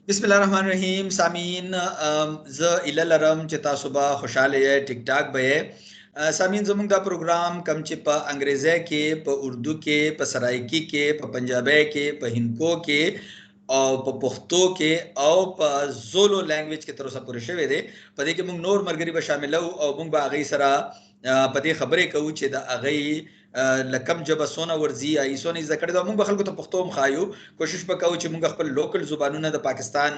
बिस्मिल्लाहिर्रहमानिर्रहीम सामीन ज इललरम चिता सुबह खुशाल है टिक टाक बये सामीन ज़मुंग दा प्रोग्राम कम च प अंग्रेज़ी के प उर्दू के प सराइकी के प पंजाबी के प हिंदको के और प पुख्तो के और प जोलो लैंग्वेज के तरह से पूरे शवे दे पदे के मुंग नोर मरगरी ब शामिल और मुंग बा अगई सरा पदे खबरें कहू चे दा अगई लकम जब सोना वर्जी आई सोनी जकड़े दा मुंग बखल को तो पुख्तो खायू कोशिश पकाऊ चे मुंग खपल लोकल जुबानुना द पाकिस्तान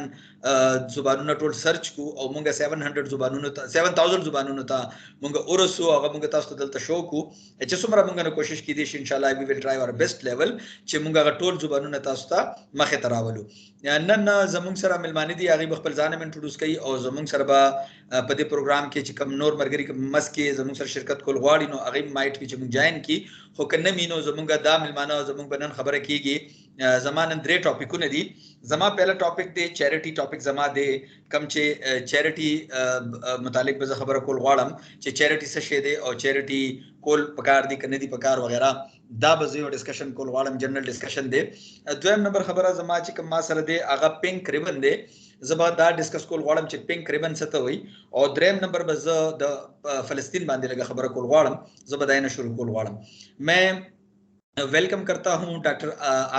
जुबानुना टोल सर्च को और मुंग 700 जुबानुना 7000 जुबानुना था मुंग उरसु और मुंग तास्त दलता शो को चे सुमरा मुंग ने कोशिश की दी इंशाल्लाह we will try our best level चे मुंग टोल जुबानुना तास्ता मखे तरावलु नन जमुंग सरा मिलमानी दी आगे बखपल जाने में इंट्रोड्यूस कई और जमुंग सरबा पदे प्रोग्राम के चिकम नोर मरगरी के मस के जमुंग सर शिरकत को लगवाड़ी नो आगे माइट की चिमुंग जाइन की हो कन्ने मीनो जमुंगा दा मिलमाना जमुंग बनन खबर कीगी जमान द्रे टॉपिक ने दी जमा पहला टॉपिक दे चैरिटी टॉपिक जमा दे कम चे चैरिटी मुतालिक बजा खबर को लगवाड़म चे चैरिटी से शेदे और चैरिटी कोल पकार दी कन्ने दी पकार वगैरह दा बजे और डिस्कशन को लगवाड़म जनरल डिस्कशन दे द्वम नंबर खबर जमा चिकम मा सर दे आगा पिंक रिबन दे जबा दा डिस्कस को लगवाड़म चे पिंक रिबन से तो हुई और द्रम नंबर बज द फलस्तीन बांधे लगा खबर को लगवाड़म जबा दायना शुरू को लगवाड़म मैं वेलकम करता हूं डॉक्टर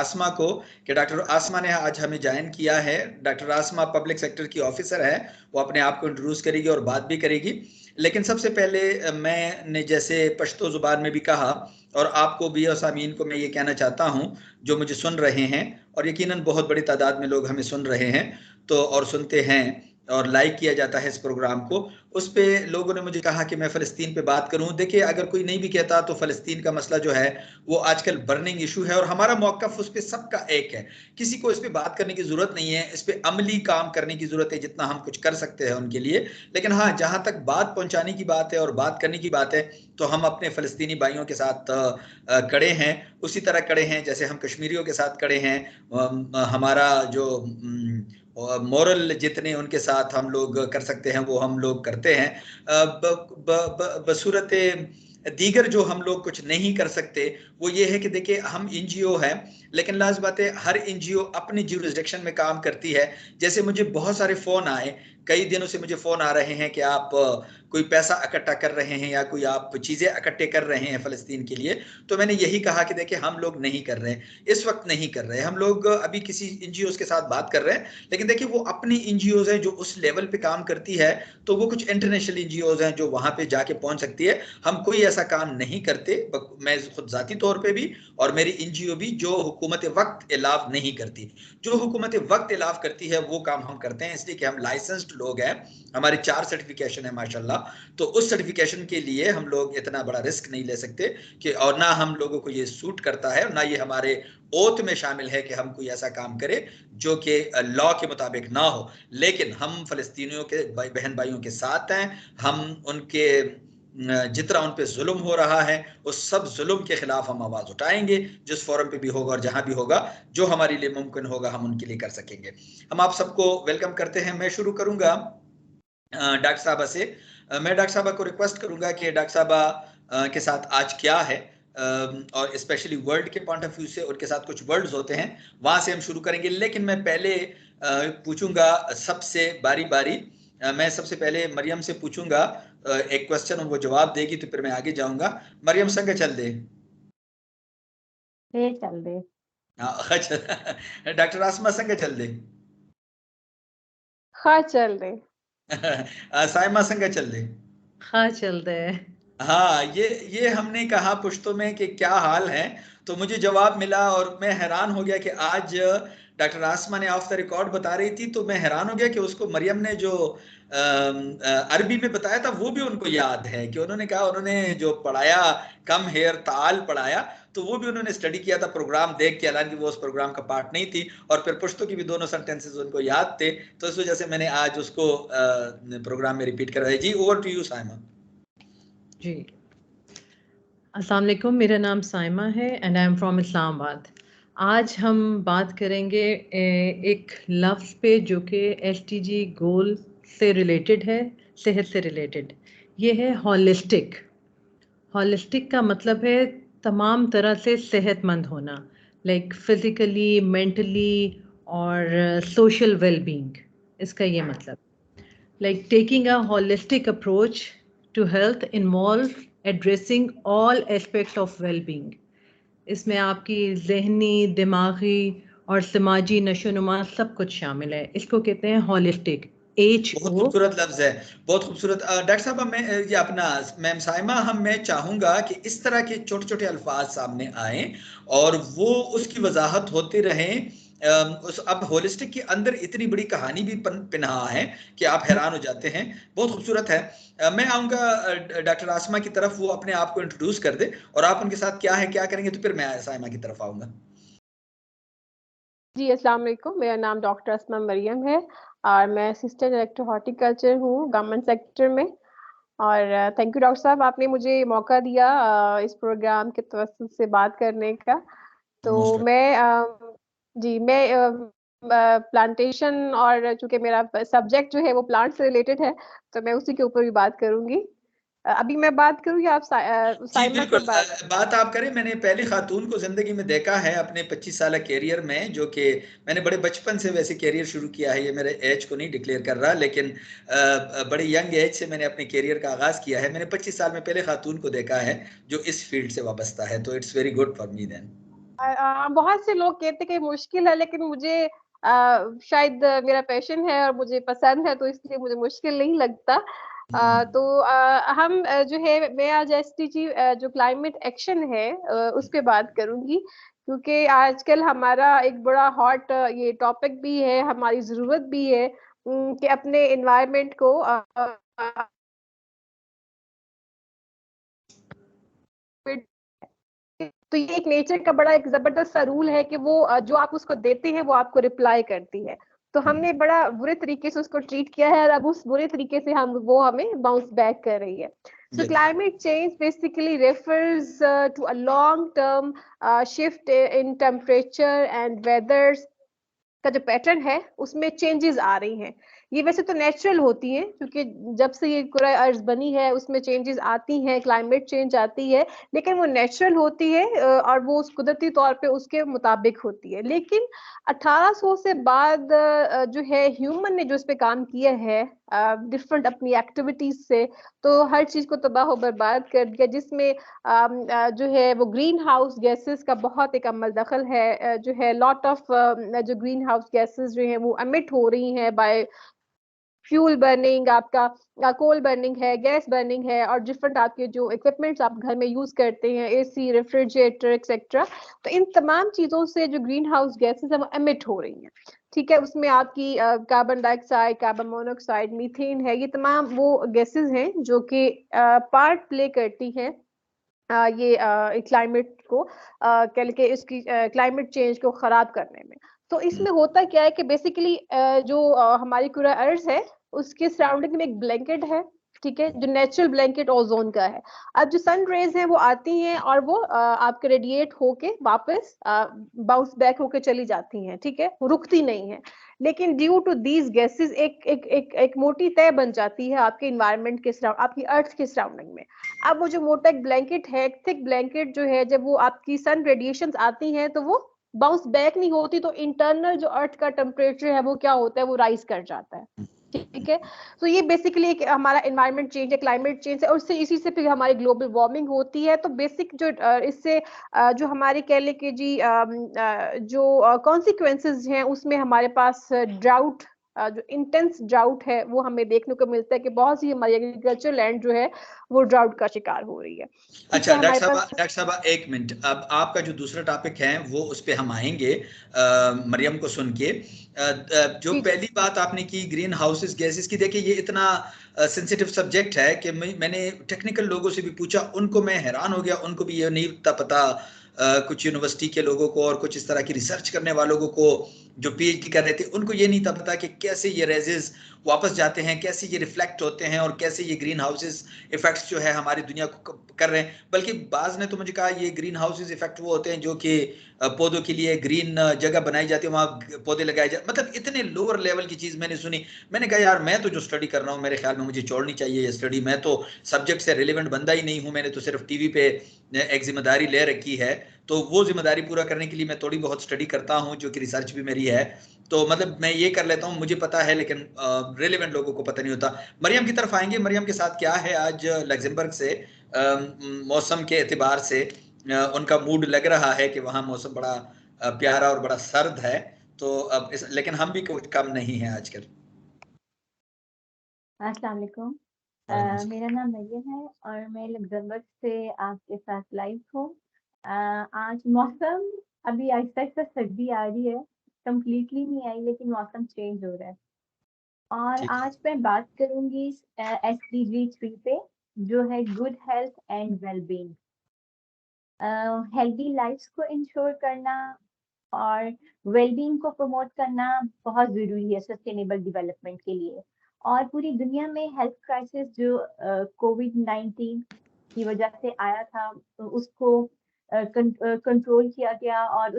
आसमा को कि डॉक्टर आसमा ने आज हमें ज्वाइन किया है। डॉक्टर आसमा पब्लिक सेक्टर की ऑफिसर है, वो अपने आप को इंट्रोड्यूस करेगी और बात भी करेगी। लेकिन सबसे पहले मैंने जैसे पश्तो जुबान में भी कहा और आपको भी और सामीन को मैं ये कहना चाहता हूं जो मुझे सुन रहे हैं और यकीनन बहुत बड़ी तादाद में लोग हमें सुन रहे हैं तो और सुनते हैं और लाइक किया जाता है इस प्रोग्राम को, उस पे लोगों ने मुझे कहा कि मैं फ़लस्तीन पे बात करूं। देखिए अगर कोई नहीं भी कहता तो फ़लस्तीन का मसला जो है वो आजकल बर्निंग इशू है और हमारा मौक़िफ़ उस पे सबका एक है, किसी को इस पे बात करने की ज़रूरत नहीं है, इस पे अमली काम करने की ज़रूरत है जितना हम कुछ कर सकते हैं उनके लिए। लेकिन हाँ, जहाँ तक बात पहुँचाने की बात है और बात करने की बात है तो हम अपने फ़लस्तीनी भाइयों के साथ खड़े हैं, उसी तरह खड़े हैं जैसे हम कश्मीरियों के साथ खड़े हैं। हमारा जो मोरल जितने उनके साथ हम लोग कर सकते हैं वो हम लोग करते हैं। बसूरत दीगर जो हम लोग कुछ नहीं कर सकते वो ये है कि देखिए हम एनजीओ है, लेकिन लाज़ बात है हर एनजीओ अपनी ज्यूरिसडिक्शन में काम करती है। जैसे मुझे बहुत सारे फ़ोन आए, कई दिनों से मुझे फ़ोन आ रहे हैं कि आप कोई पैसा इकट्ठा कर रहे हैं या कोई आप चीज़ें इकट्ठे कर रहे हैं फ़लस्तीन के लिए, तो मैंने यही कहा कि देखिए हम लोग नहीं कर रहे हैं, इस वक्त नहीं कर रहे हैं। हम लोग अभी किसी एनजीओज़ के साथ बात कर रहे हैं, लेकिन देखिए वो अपनी एनजीओज़ हैं जो उस लेवल पे काम करती है, तो वो कुछ इंटरनेशनल एनजीओज़ हैं जो वहाँ पे जाके पहुँच सकती है। हम कोई ऐसा काम नहीं करते, मैं खुद ज़ाती तौर पे भी और मेरी एनजीओ भी जो हुकूमत वक्त इलाव नहीं करती। जो हुकूमत वक्त इलाव करती है वो काम हम करते हैं, इसलिए कि हम लाइसेंस्ड लोग हैं, हमारी 4 सर्टिफिकेशन है माशाल्लाह। तो उस सर्टिफिकेशन के लिए हम लोग इतना बड़ा रिस्क नहीं ले सकते कि और ना हम लोगों को ये सूट करता है और ना ये हमारे ओथ में शामिल है कि हम कोई ऐसा काम करें जो कि लॉ के मुताबिक ना हो। लेकिन हम फ़लस्तीनियों के बहन भाइयों के साथ हैं, हम उनके जितना उन पे जुल्म हो रहा है उस सब जुल्म के खिलाफ हम आवाज़ उठाएंगे, जिस फोरम पे भी होगा और जहां भी होगा, जो हमारे लिए मुमकिन होगा हम उनके लिए कर सकेंगे। हम आप सबको वेलकम करते हैं। मैं शुरू करूंगा डॉक्टर साहबा से। मैं डॉक्टर साहबा को रिक्वेस्ट करूंगा कि डॉक्टर साहबा के साथ आज क्या है और स्पेशली वर्ल्ड के पॉइंट ऑफ व्यू से उनके साथ कुछ वर्ड्स होते हैं, वहां से हम शुरू करेंगे। लेकिन मैं पहले पूछूंगा सबसे बारी बारी, मैं सबसे पहले मरियम से पूछूंगा एक क्वेश्चन और वो जवाब देगी तो फिर मैं आगे जाऊंगा। मरियम संग चल दे। चल दे। अच्छा डॉक्टर आसमा संग चल दे। हाँ चल दे। साइमा संग चल दे। हाँ चल दे। हाँ, ये हमने कहा पुश्तो में कि क्या हाल है, तो मुझे जवाब मिला और मैं हैरान हो गया कि आज डॉक्टर आसमा ने ऑफ द रिकॉर्ड बता रही थी, तो मैं हैरान हो गया कि उसको मरियम ने जो अरबी में बताया था वो भी उनको याद है कि उन्होंने कहा उन्होंने जो पढ़ाया कम हेयर ताल पढ़ाया, तो वो भी उन्होंने स्टडी किया था प्रोग्राम देख के, हालांकि वो उस प्रोग्राम का पार्ट नहीं थी और फिर पुश्तो की भी दोनों सेंटेंसेस उनको याद थे, तो इस वजह से मैंने आज उसको प्रोग्राम में रिपीट करवाया। जी ओवर टू यू साइमा। जी अस्सलाम वालेकुम, मेरा नाम साइमा है and I am from Islamabad. आज हम बात करेंगे एक लफ्ज़ पे जो कि एसडीजी गोल से रिलेटेड है, सेहत से रिलेटेड। ये है हॉलिस्टिक। हॉलिस्टिक का मतलब है तमाम तरह से सेहतमंद होना, लाइक फिज़िकली, मेंटली और सोशल वेलबींग, इसका ये मतलब like taking a holistic approach to health involve addressing all aspects of well-being. इसमें आपकी ज़हनी, दिमागी और समाजी नशोनुमा सब कुछ शामिल है। इसको कहते हैं होलिस्टिक, बहुत HO। खूबसूरत लफ्ज है, बहुत खूबसूरत। डॉक्टर साहब, मैं ये अपना मैम साइमा, मैं चाहूंगा कि इस तरह के छोटे छोटे अल्फाज सामने आए और वो उसकी वजाहत होती रहें। अब होलिस्टिक के अंदर इतनी बड़ी कहानी भी पिन्हा है कि आप हैरान हो जाते हैं। बहुत खूबसूरत है। मैं आऊंगा डॉक्टर आसमा की तरफ, वो अपने आप को इंट्रोड्यूस कर दे और आप उनके साथ क्या है क्या करेंगे, तो फिर मैं साइमा की तरफ आऊंगा। जी, अस्सलाम वालेकुम। मेरा नाम डॉक्टर अस्मा मरियम है और मैं असिस्टेंट डायरेक्टर हॉर्टिकल्चर हूँ गवर्नमेंट सेक्टर में। और थैंक यू डॉक्टर साहब, आपने मुझे मौका दिया इस प्रोग्राम के तवज्जुह से बात करने का। तो मैं प्लांटेशन, और चूंकि मेरा सब्जेक्ट जो है वो प्लांट से रिलेटेड है, तो मैं उसी के ऊपर भी बात करूंगी। अभी मैं बात करूँ या आप जी साइमा बिल्कुल, को बात आप करें। मैंने पहली खातून को जिंदगी में देखा है अपने 25 साल कैरियर में, जो कि मैंने बड़े बचपन से वैसे कैरियर शुरू किया है। ये मेरे एज को नहीं डिक्लेयर कर रहा, लेकिन बड़े यंग एज से मैंने अपने कैरियर का आगाज किया है। मैंने 25 साल में पहले खातून को देखा है जो इस फील्ड से वाबस्ता है, तो it's very good for me then. बहुत से लोग कहते कि मुश्किल है, लेकिन मुझे शायद मेरा पैशन है और मुझे पसंद है, तो इसलिए मुझे मुश्किल नहीं लगता। तो हम जो है, मैं आज एसडीजी जो क्लाइमेट एक्शन है उस पे बात करूंगी, क्योंकि आजकल हमारा एक बड़ा हॉट ये टॉपिक भी है, हमारी जरूरत भी है कि अपने एनवायरनमेंट को तो ये एक नेचर का बड़ा एक जबरदस्त सा रूल है कि वो जो आप उसको देते हैं वो आपको रिप्लाई करती है। तो हमने बड़ा बुरे तरीके से उसको ट्रीट किया है और अब उस बुरे तरीके से वो हमें बाउंस बैक कर रही है। So climate change basically refers to a long-term shift in temperature and weather का जो पैटर्न है उसमें चेंजेस आ रही हैं। ये वैसे तो नेचुरल होती हैं, क्योंकि जब से ये पूरा अर्थ बनी है उसमें चेंजेस आती हैं, क्लाइमेट चेंज आती है, लेकिन वो नेचुरल होती है और वो उस कुदरती तौर पे उसके मुताबिक होती है। लेकिन 1800 से बाद जो है ह्यूमन ने जो इस पे काम किया है डिफरेंट अपनी एक्टिविटीज से, तो हर चीज को तबाह बर्बाद कर दिया, जिसमें जो है वो ग्रीन हाउस गैसेस का बहुत एक अमल दखल है। जो है लॉट ऑफ जो ग्रीन हाउस गैसेस जो है वो एमिट हो रही हैं बाय फ्यूल बर्निंग, आपका कोल बर्निंग है, गैस बर्निंग है, और डिफरेंट आपके जो इक्विपमेंट्स आप घर में यूज करते हैं, एसी, रेफ्रिजरेटर एक्सेट्रा, तो इन तमाम चीजों से जो ग्रीन हाउस गैसेस है वो एमिट हो रही हैं। ठीक है, उसमें आपकी carbon dioxide, carbon monoxide, methane है, ये तमाम वो गैसेस हैं जो कि पार्ट प्ले करती हैं ये क्लाइमेट को कह के इसकी क्लाइमेट चेंज को खराब करने में। तो इसमें होता क्या है कि बेसिकली जो हमारी पूरा अर्थ है उसके सराउंडिंग में एक ब्लैंकेट है, ठीक है, जो नेचुरल ब्लैंकेट ओजोन का है। अब जो सन रेज है वो आती हैं और वो आपके रेडिएट होके वापस बाउंस बैक होके चली जाती हैं, ठीक है, वो रुकती नहीं है। लेकिन ड्यू टू दीज गैसेस एक एक एक एक मोटी तय बन जाती है आपके इन्वायरमेंट के सराउंड, आपकी अर्थ के सराउंडिंग में। अब वो जो मोटा एक ब्लैंकेट है, थिक ब्लैंकेट जो है, जब वो आपकी सन रेडिएशन आती हैं तो वो बाउंस बैक नहीं होती, तो इंटरनल जो अर्थ का टेम्परेचर है वो क्या होता है, वो राइज कर जाता है। ठीक है, तो ये बेसिकली एक हमारा एनवायरनमेंट चेंज है, क्लाइमेट चेंज है, और उससे इसी से फिर हमारी ग्लोबल वार्मिंग होती है। तो बेसिक जो इससे जो हमारे कह ले कि जी जो कॉन्सिक्वेंसेस हैं उसमें हमारे पास ड्राउट, जो इंटेंस ड्राउट है वो हमें देखने को मिलता है कि बहुत सी हमारी एग्रीकल्चर लैंड जो है वो ड्राउट का शिकार हो रही है। अच्छा डॉक्टर साहब एक मिनट, अब आपका जो दूसरा टॉपिक है वो उस पे हम आएंगे मरियम को सुन के। जो पहली बात आपने की ग्रीन हाउसेस गैसेस की, देखिए ये इतना सेंसिटिव सब्जेक्ट है कि मैंने टेक्निकल लोगों से भी पूछा, उनको मैं हैरान हो गया, उनको भी ये नहीं पता कुछ यूनिवर्सिटी के लोगों को और कुछ इस तरह की रिसर्च करने वालों को जो पीएचडी कर रहे थे, उनको ये नहीं था पता कि कैसे ये रेजेस वापस जाते हैं, कैसे ये रिफ्लेक्ट होते हैं और कैसे ये ग्रीन हाउसेस इफेक्ट्स जो है हमारी दुनिया को कर रहे हैं। बल्कि बाज ने तो मुझे कहा ये ग्रीन हाउसेस इफेक्ट वो होते हैं जो कि पौधों के लिए ग्रीन जगह बनाई जाती है, वहाँ पौधे लगाए जाते, मतलब इतने लोअर लेवल की चीज़ मैंने सुनी। मैंने कहा यार मैं तो जो स्टडी कर रहा हूँ मेरे ख्याल में मुझे छोड़नी चाहिए ये स्टडी, मैं तो सब्जेक्ट से रिलेवेंट बंदा ही नहीं हूँ, मैंने तो सिर्फ टीवी पे एक जिम्मेदारी ले रखी है। तो वो जिम्मेदारी पूरा करने के लिए मैं थोड़ी बहुत स्टडी करता हूँ, जो कि रिसर्च भी मेरी है। तो मतलब मैं ये कर लेता हूँ, मुझे पता है लेकिन रेलेवेंट लोगों को पता नहीं होता। मरियम की तरफ आएंगे। मरियम के साथ क्या है आज लग्जमबर्ग से मौसम के एतबार से उनका मूड लग रहा है कि वहाँ मौसम बड़ा प्यारा और बड़ा सर्द है, तो अब लेकिन हम भी कुछ कम नहीं है आजकल। अस्सलाम वालेकुम। मेरा नाम मरियम है और मैं लग्जमबर्ग से आपके साथ लाइव हूँ। आज मौसम अभी आहिस्ता आहिस्ता सर्दी आ रही है, कंप्लीटली नहीं आई लेकिन मौसम चेंज हो रहा है। और आज मैं बात करूंगी SDG 3 पे, जो है good health and wellbeing. Healthy lifes को इंश्योर करना और वेलबींग को प्रमोट करना बहुत ज़रूरी है सस्टेनेबल डेवलपमेंट के लिए। और पूरी दुनिया में हेल्थ क्राइसिस जो कोविड-19 की वजह से आया था, तो उसको कंट्रोल किया गया और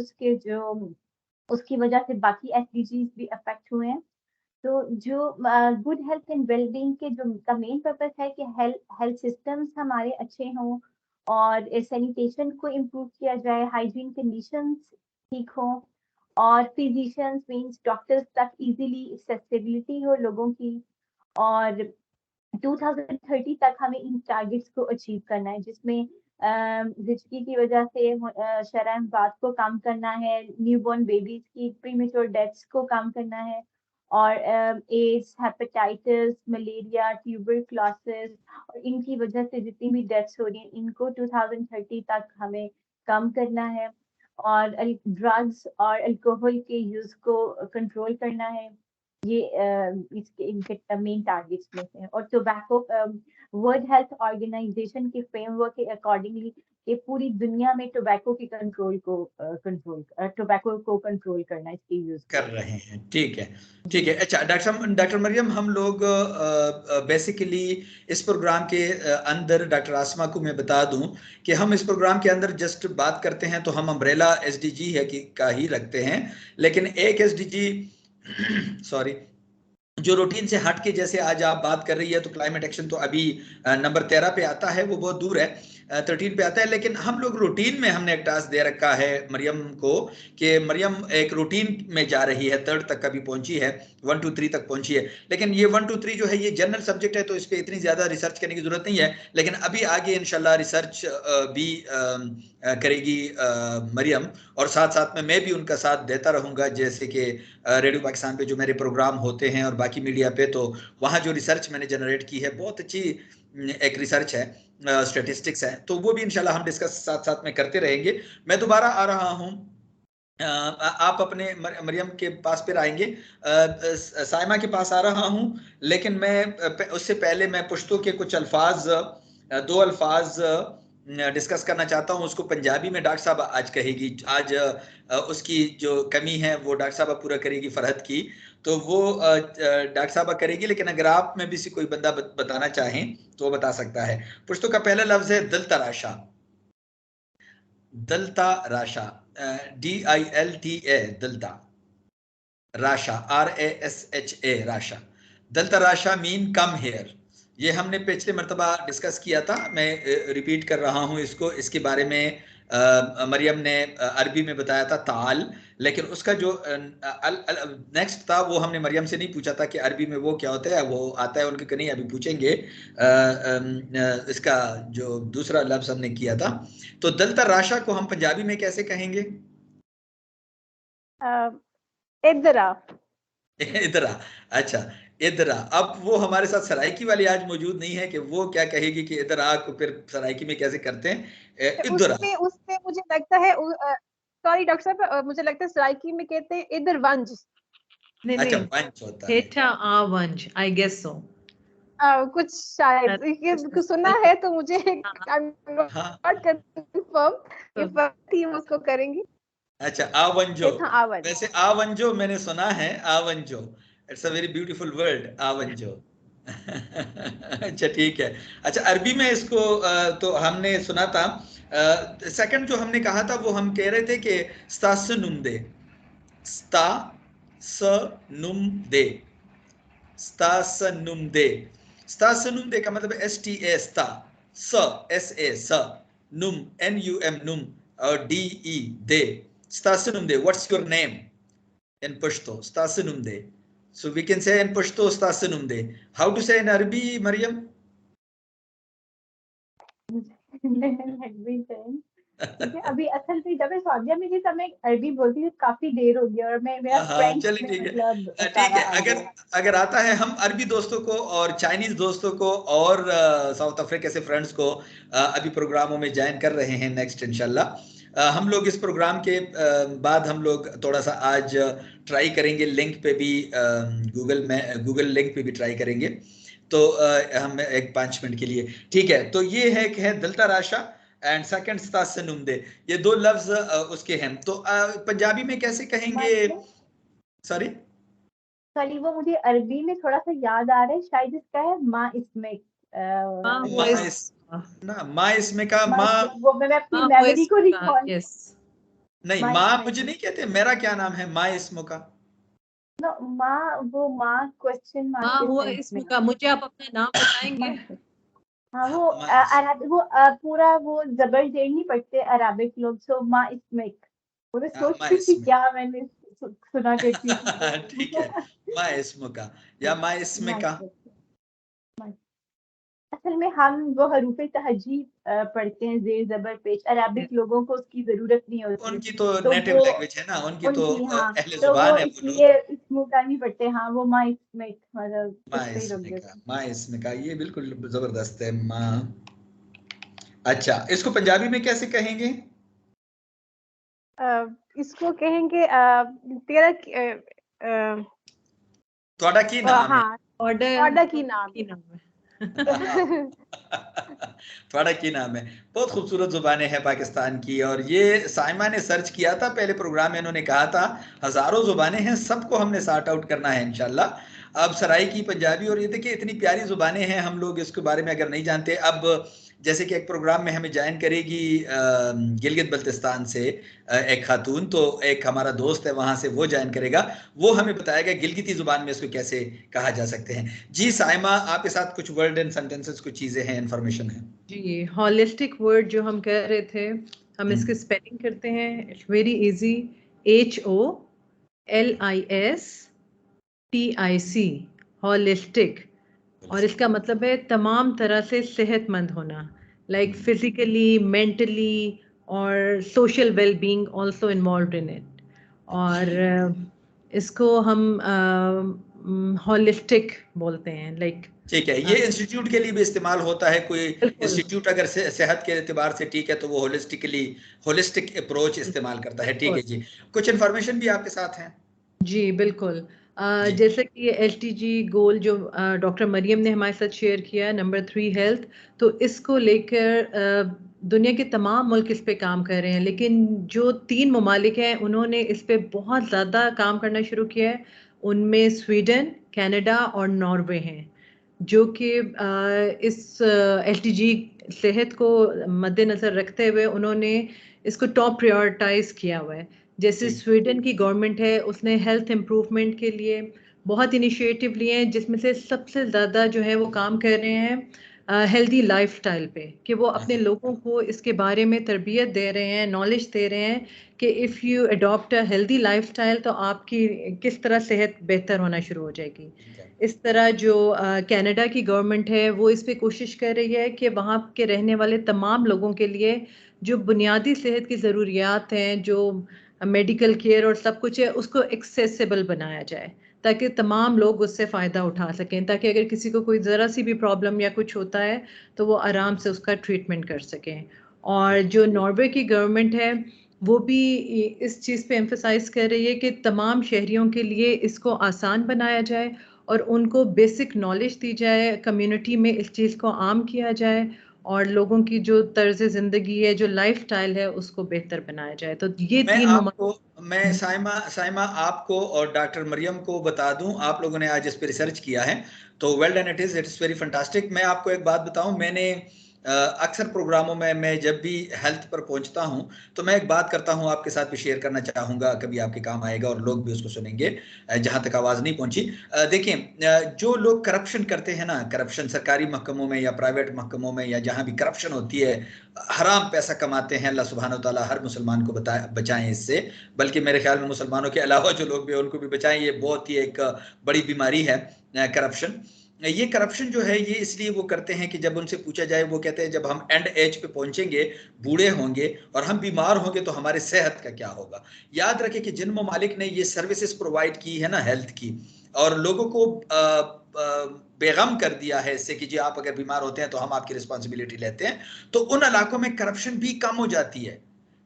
उसकी वजह से बाकी SDGs भी अफेक्ट हुए हैं। तो जो गुड हेल्थ एंड वेलबींग के जो का मेन पर्पस है कि हेल्थ सिस्टम्स हमारे अच्छे हों और सैनिटेशन को इम्प्रूव किया जाए, हाइजीन कंडीशंस ठीक हो और फिजिशियंस मींस डॉक्टर्स तक इजीली एक्सेसिबिलिटी हो लोगों की। और 2030 तक हमें इन टारगेट्स को अचीव करना है, जिसमें ज़िंदगी की वजह से शर्म-ए-बात को कम करना है, न्यूबॉर्न बेबीज की प्रीमेच्योर डेथ्स को कम करना है और एड्स, हेपेटाइटिस, मलेरिया, ट्यूबरक्लोसिस और इनकी वजह से जितनी भी डेथ्स हो रही हैं, इनको 2030 तक हमें कम करना है। और ड्रग्स और अल्कोहल के यूज को कंट्रोल करना है। ये इनके मेन टारगेट्स में से हैं। और टोबैको वर्ल्ड हेल्थ ऑर्गेनाइजेशन के फ्रेमवर्क के अकॉर्डिंगली ये पूरी दुनिया में टोबैको के टोबैको को कंट्रोल करना, इसके यूज कर रहे हैं। ठीक है, ठीक है। अच्छा डॉक्टर मरियम, हम लोग बेसिकली इस प्रोग्राम के अंदर, डॉक्टर आसमा को मैं बता दूं कि हम इस प्रोग्राम के अंदर जस्ट बात करते हैं तो हम अम्ब्रेला SDG है कि का ही रखते हैं, लेकिन एक SDG सॉरी जो रूटीन से हट के, जैसे आज आप बात कर रही है तो क्लाइमेट एक्शन तो अभी नंबर 13 पे आता है, वो बहुत दूर है, 13 पे आता है। लेकिन हम लोग रूटीन में हमने एक टास्क दे रखा है मरियम को कि मरियम एक रूटीन में जा रही है, 3rd तक अभी पहुंची है, 1 to 3 तक पहुंची है। लेकिन ये 1 to 3 जो है ये जनरल सब्जेक्ट है, तो इस पर इतनी ज्यादा रिसर्च करने की जरूरत नहीं है। लेकिन अभी आगे इंशाल्लाह रिसर्च भी करेगी मरियम, और साथ साथ में मैं भी उनका साथ देता रहूंगा, जैसे कि रेडियो पाकिस्तान पे जो मेरे प्रोग्राम होते हैं और बाकी मीडिया पे, तो वहाँ जो रिसर्च मैंने जनरेट की है, बहुत अच्छी एक रिसर्च है, स्टैटिस्टिक्स है, तो वो भी इंशाल्लाह हम डिस्कस साथ साथ में करते रहेंगे। मैं दोबारा आ रहा हूँ, आप अपने मरियम के पास फिर आएंगे, साइमा के पास आ रहा हूँ, लेकिन मैं उससे पहले मैं पुश्तो के कुछ अल्फाज, 2 अल्फाज डिस्कस करना चाहता हूँ। उसको पंजाबी में डॉक्टर साहब आज कहेगी, आज उसकी जो कमी है वो डॉक्टर साहब पूरा करेगी, फरहत की, तो वो डॉक्टर साहब करेगी। लेकिन अगर आप में भी से कोई बंदा बताना चाहें तो वो बता सकता है। पुश्तो का पहला लफ्ज है दिल तराशा। दलता राशा, DILTA, दलता राशा, RASHA, राशा। दलता राशा मीन कम हेयर। ये हमने पिछले मर्तबा डिस्कस किया था, मैं रिपीट कर रहा हूँ इसको। इसके बारे में मरियम ने अरबी में बताया था ताल, लेकिन उसका जो नेक्स्ट था वो हमने मरियम से नहीं पूछा था कि अरबी में वो क्या होता है, वो आता है उनके कहीं, अभी पूछेंगे। इसका जो दूसरा लफ्ज हमने किया था, तो दलता राशा को हम पंजाबी में कैसे कहेंगे? इधरा। इधरा, अच्छा इधरा। अब वो हमारे साथ सराइकी वाली आज मौजूद नहीं है कि वो क्या कहेगी कि इधरा को फिर सराइकी में कैसे करते हैं, इधरा। उसमें मुझे लगता है, सॉरी डॉक्टर साहब, मुझे लगता है सराइकी में कहते हैं इधर वंज। नहीं अच्छा, नहीं, वंज होता है। हेठा आ वंज, आई गेस सो। कुछ शायद ये सुना है, तो मुझे कंफर्म टीम उसको करेंगी। अच्छा, आवंजो। आवंज। वैसे आवंजो मैंने सुना है, आवंजो, it's a very beautiful word, आवंजो। अच्छा ठीक है। अच्छा, अरबी में इसको तो हमने सुना था। सेकंड जो हमने कहा था वो हम कह रहे थे कि स्तासनुमदे, स्तासनुमदे, स्तासनुमदे। स्तासनुमदे का मतलब STA, स्ता, SA, स, नुम, NUM, num, or DE, de. Stasinumde, what's your name in Pashto? Stasinumde. So we can say in Pashto, Stasinumde. How to say in Arabic, Mariam? ठीक है, अभी असल में जब मैं सऊदिया में थी तब मैं अरबी बोलती थी, काफी देर हो गई और मैं मेरा फ्रेंच चलिए में ठीक है, मतलब ठीक सारा है। आ अगर गया। अगर आता है, हम अरबी दोस्तों को और चाइनीज दोस्तों को और साउथ अफ्रीका से फ्रेंड्स को अभी प्रोग्रामों में ज्वाइन कर रहे हैं नेक्स्ट इंशाल्लाह। हम लोग इस प्रोग्राम के बाद हम लोग थोड़ा सा आज ट्राई करेंगे, लिंक पे भी गूगल लिंक पे भी ट्राई करेंगे। तो हम एक 5 मिनट के लिए, ठीक है। तो ये है दिलता राशा एंड सेकंड स्तासनुमदे, ये 2 लफ्ज उसके हैं। तो पंजाबी में कैसे कहेंगे? सॉरी सॉरी, वो मुझे अरबी में थोड़ा सा याद आ रहा है, शायद इसका है माँ इसमें माँ इसमें का वो मैं अपनी मेमोरी को रिकॉल, नहीं, माँ मुझे नहीं कहते, मेरा क्या नाम है माँ इसमो का। माँ, वो माँ क्वेश्चन मार्क माँ हुआ इसमें का, मुझे आप अपना नाम बताएंगे? हाँ, वो पूरा वो जबर जेर नहीं पढ़ते अराबिक लोग, सो माँ इसमें, वो मैं सोच रही थी क्या मैंने सुना करती थी। ठीक है, माँ इसमो का या माँ इसमें का। असल में हम वो हरूफे तहजीब पढ़ते हैं जेर जबर पेश, अराबिक लोगों को उसकी जरूरत नहीं होती, उनकी तो नेटिव लैंग्वेज है ना, उनकी तो अहले तो जुबान वो है, इसलिए इसमें का नहीं पढ़ते। हाँ, वो माँ इसमें मतलब माँ इसमें का, ये बिल्कुल जबरदस्त है माँ। अच्छा, इसको पंजाबी में कैसे कहेंगे? इसको कहेंगे तेरा थोड़ा की नाम है, ऑर्डर की नाम है। थोड़ा की नाम है। बहुत खूबसूरत जुबानें हैं पाकिस्तान की, और ये साइमा ने सर्च किया था पहले प्रोग्राम में, इन्होंने कहा था हजारों जुबानें हैं, सबको हमने सॉर्ट आउट करना है इंशाल्लाह। अब सराइकी पंजाबी, और ये देखिए इतनी प्यारी जुबानें हैं, हम लोग इसके बारे में अगर नहीं जानते। अब जैसे कि एक प्रोग्राम में हमें ज्वाइन करेगी गिलगित बल्तिस्तान से एक खातून, तो एक हमारा दोस्त है वहां से, वो ज्वाइन करेगा, वो हमें बताएगा गिलगिती जुबान में इसको कैसे कहा जा सकते हैं। जी साइमा, आपके साथ कुछ वर्ड एंड सेंटेंसेस, कुछ चीजें हैं, इंफॉर्मेशन है जी। हॉलिस्टिक वर्ड जो हम कह रहे थे, हम इसके स्पेलिंग करते हैं, it's very easy, HOLISTIC, holistic. और इसका मतलब है तमाम तरह से सेहतमंद होना, लाइक फिजिकली, मेंटली और social wellbeing also involve in it. और इसको हम हॉलिस्टिक बोलते हैं, लाइक ठीक है। ये इंस्टीट्यूट के लिए भी इस्तेमाल होता है, कोई इंस्टीट्यूट अगर सेहत के एतबार से ठीक है तो वो होलिस्टिक अप्रोच इस्तेमाल करता है। ठीक है जी, कुछ इन्फॉर्मेशन भी आपके साथ हैं? जी बिल्कुल। जैसे कि ये SDG गोल जो डॉक्टर मरियम ने हमारे साथ शेयर किया, नंबर 3 हेल्थ, तो इसको लेकर दुनिया के तमाम मुल्क इस पे काम कर रहे हैं, लेकिन जो 3 ममालिक हैं उन्होंने इस पे बहुत ज़्यादा काम करना शुरू किया है। उनमें स्वीडन, कनाडा और नॉर्वे हैं, जो कि इस SDG सेहत को मद्देनज़र रखते हुए उन्होंने इसको टॉप प्रायोरिटाइज किया हुआ है। जैसे स्वीडन की गवर्नमेंट है, उसने हेल्थ इम्प्रूवमेंट के लिए बहुत इनिशिएटिव लिए हैं, जिसमें से सबसे ज़्यादा जो है वो काम कर रहे हैं हेल्दी लाइफस्टाइल पे, कि वो अपने लोगों को इसके बारे में तरबियत दे रहे हैं, नॉलेज दे रहे हैं कि if you adopt a healthy lifestyle तो आपकी किस तरह सेहत बेहतर होना शुरू हो जाएगी। इस तरह जो कनाडा की गवर्नमेंट है वो इस पे कोशिश कर रही है कि वहाँ के रहने वाले तमाम लोगों के लिए जो बुनियादी सेहत की ज़रूरियात हैं, जो मेडिकल केयर और सब कुछ है, उसको एक्सेसिबल बनाया जाए ताकि तमाम लोग उससे फ़ायदा उठा सकें, ताकि अगर किसी को कोई ज़रा सी भी प्रॉब्लम या कुछ होता है तो वो आराम से उसका ट्रीटमेंट कर सकें। और जो नॉर्वे की गवर्नमेंट है वो भी इस चीज़ पे एम्फसाइज़ कर रही है कि तमाम शहरियों के लिए इसको आसान बनाया जाए और उनको बेसिक नॉलेज दी जाए, कम्युनिटी में इस चीज़ को आम किया जाए और लोगों की जो तर्ज ज़िंदगी है, जो लाइफस्टाइल है, उसको बेहतर बनाया जाए। तो ये मैं साइमा आपको और डॉक्टर मरियम को बता दूं, आप लोगों ने आज इस पे रिसर्च किया है, तो well done, it's very fantastic. मैं आपको एक बात बताऊं, मैंने अक्सर प्रोग्रामों में मैं जब भी हेल्थ पर पहुंचता हूं तो मैं एक बात करता हूं, आपके साथ भी शेयर करना चाहूंगा, कभी आपके काम आएगा और लोग भी उसको सुनेंगे जहां तक आवाज नहीं पहुंची। देखिए, जो लोग करप्शन करते हैं ना, करप्शन सरकारी महकमों में या प्राइवेट महकमों में या जहां भी करप्शन होती है, हराम पैसा कमाते हैं, अल्लाह सुब्हानो तआला हर मुसलमान को बचाएं इससे। बल्कि मेरे ख्याल में मुसलमानों के अलावा जो लोग भी हैं उनको भी बचाएं, ये बहुत ही एक बड़ी बीमारी है करप्शन। ये करप्शन जो है ये इसलिए वो करते हैं कि जब उनसे पूछा जाए, वो कहते हैं जब हम एंड एज पे पहुंचेंगे, बूढ़े होंगे और हम बीमार होंगे तो हमारे सेहत का क्या होगा। याद रखें कि जिन ममालिक ने ये सर्विसेज प्रोवाइड की है ना हेल्थ की, और लोगों को बेगम कर दिया है इससे कि जी आप अगर बीमार होते हैं तो हम आपकी रिस्पॉन्सिबिलिटी लेते हैं, तो उन इलाकों में करप्शन भी कम हो जाती है।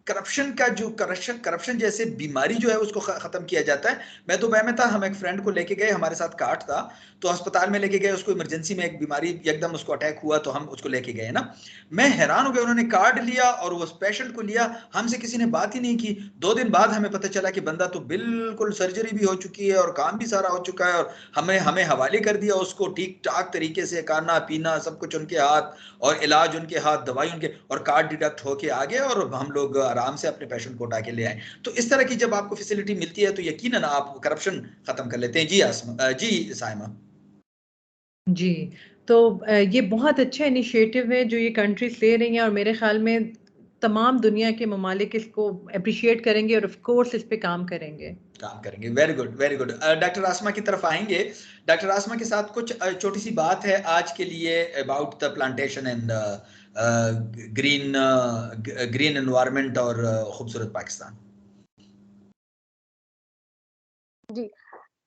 करप्शन का जो करप्शन जैसे बीमारी जो है उसको खत्म किया जाता है। मैं दुबई में था, हम एक फ्रेंड को लेके गए, हमारे साथ कार्ड था, तो अस्पताल में लेके गए उसको, इमरजेंसी में एक बीमारी एकदम उसको अटैक हुआ तो हम उसको लेके गए ना। मैं हैरान हो गया, उन्होंने कार्ड लिया और वो पेशेंट को लिया, हमसे किसी ने बात ही नहीं की। 2 दिन बाद हमें पता चला कि बंदा तो बिल्कुल सर्जरी भी हो चुकी है और काम भी सारा हो चुका है, और हमें हवाले कर दिया उसको ठीक ठाक तरीके से, खाना पीना सब कुछ उनके हाथ और इलाज उनके हाथ, दवाई उनके, और कार्ड डिडक्ट होके आ गया और हम लोग आराम से अपने पेशेंट को उठा के ले आए। तो इस तरह की जब आपको फैसिलिटी मिलती है तो यकीनन आप करप्शन खत्म कर लेते हैं। जी साइमा। जी, तो ये बहुत अच्छा इनिशिएटिव है जो ये कंट्रीज ले रही हैं, और मेरे ख्याल में तमाम दुनिया के ममालिक इसको अप्रिशिएट करेंगे और ऑफ कोर्स इस पे काम करेंगे। Very good, very good. Doctor Asma की तरफ आएंगे। डॉक्टर आसमा के साथ कुछ छोटी सी बात है आज के लिए about the plantation and green environment और खूबसूरत पाकिस्तान। जी,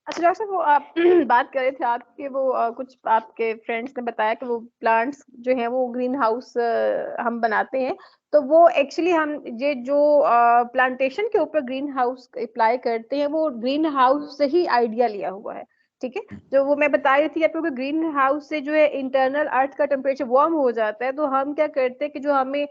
अच्छा डॉक्टर साहब, वो आप बात कर रहे थे आपके वो कुछ आपके फ्रेंड्स ने बताया कि वो प्लांट्स जो हैं वो ग्रीन हाउस हम बनाते हैं, तो वो एक्चुअली हम ये जो प्लांटेशन के ऊपर ग्रीन हाउस अप्लाई करते हैं वो ग्रीन हाउस से ही आइडिया लिया हुआ है, ठीक है। जो वो मैं बता रही थी आपको कि ग्रीन हाउस से जो है इंटरनल अर्थ का टेम्परेचर वार्म हो जाता है, तो हम क्या करते हैं कि जो हमें